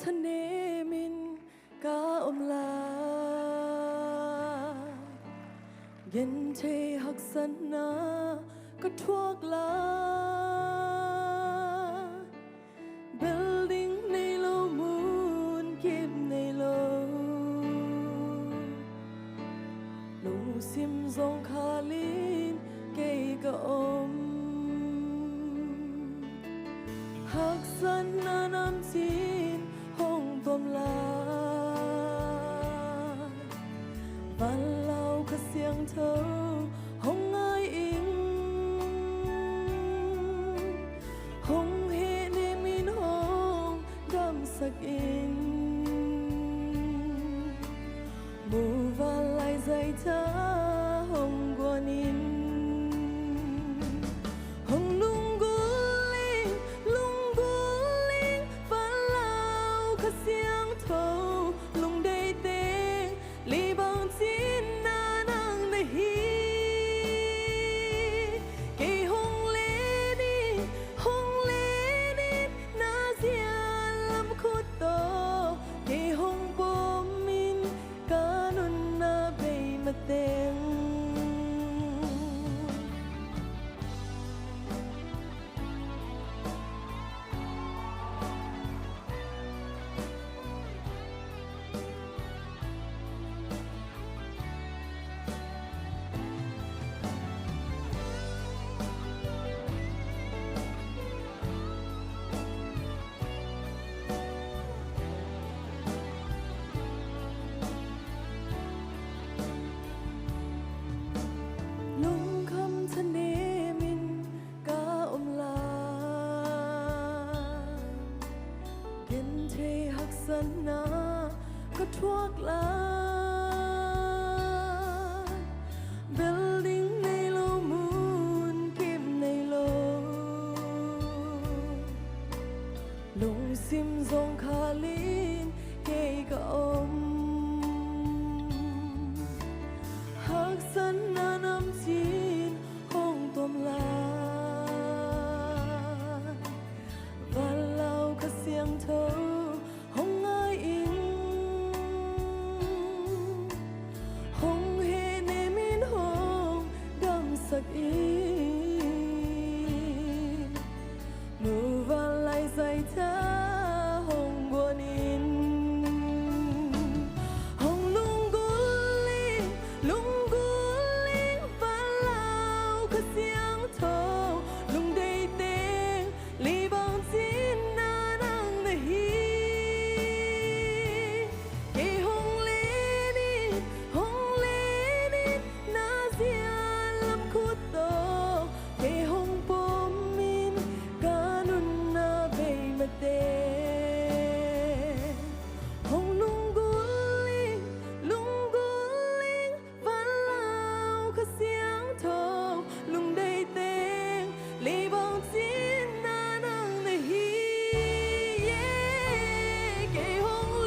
thân nê min ca la yen thê hắc sân na có thuốc lá building này lâu muốn kiếp này lâu lũ sim dòng khá linh cây cả hắc sân na nam xin hong tôm la và lao cả xiang thâu hong ai in hong he ne min hong đam sắc in mù và lại dây ta hong guan in hong lung guling và lao cả xiang thâu lung đầy tên li bằng xin na nang na hi cây hong lê đi na zian lam khut to cây hong bom min kanun na bay mateng thân nê min ca la kiến thê hắc sân na có thuốc lá building này lâu muốn kim này lâu lùng sim dòng khá linh cây cả hắc sân na nam xin tôm la và lao cả xiang thâu hong ai in hong he ne min hong đam sắc in mù và lại dây ta hong buồn in lung đầy tên li bằng xin na nang na hi cây hong lê đi na zian lam khut to cây hong bom min kanun na bay mateng hong lung guling và lao cả xiang thâu lung đầy tên li bằng xin na nang na hi cây hong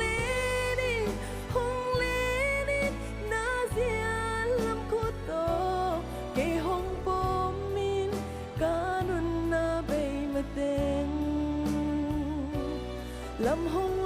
lê đi na zian lam khut to cây hong bom min kanun na bay mateng lam hong